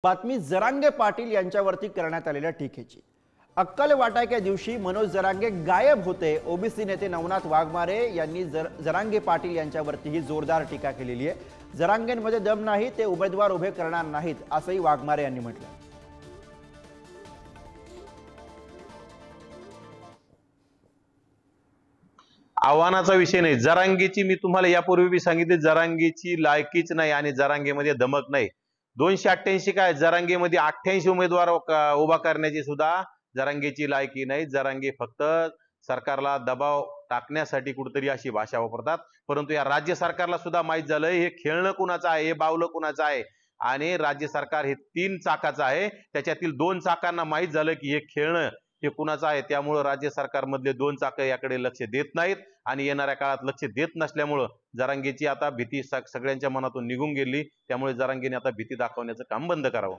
बातमी जरांगे पाटील यांच्यावरती करण्यात आलेल्या टीकेची। अक्कल वाटाक्या दिवशी मनोज जरांगे गायब होते। ओबीसी नेते नवनाथ वाघमारे यांनी जरांगे पाटील यांच्यावरती ही जोरदार टीका केलेली आहे। जरांगेंमध्ये दम नाही, ते उमेदवार उभे करणार नाहीत असंही वाघमारे यांनी म्हटलं। आव्हानाचा विषय नाही, जरांगेची मी तुम्हाला यापूर्वी बी सांगितले, जरांगेची लायकीच नाही आणि जरांगेमध्ये धमक नाही। 288 काय, जरांगेमध्ये 88 उमेदवार उभा करण्याची सुद्धा जरांगेची लायकी नाही। जरांगे फक्त सरकारला दबाव टाकण्यासाठी कुठेतरी अशी भाषा वापरतात, परंतु या राज्य सरकारला सुद्धा माहित झालं हे खेळणं कुणाचं आहे, हे बावलं कुणाचं आहे। आणि राज्य सरकार हे 3 चाकाचं आहे, त्याच्यातील 2 चाकांना माहित झालं की हे खेळणं हे कुणाचं आहे। त्यामुळे राज्य सरकारमधले 2 चाक याकडे लक्ष देत नाहीत आणि येणाऱ्या काळात लक्ष देत नसल्यामुळे जरांगेची आता भीती सगळ्यांच्या मनातून निघून गेली। त्यामुळे जरांगेने आता भीती दाखवण्याचं काम बंद करावं।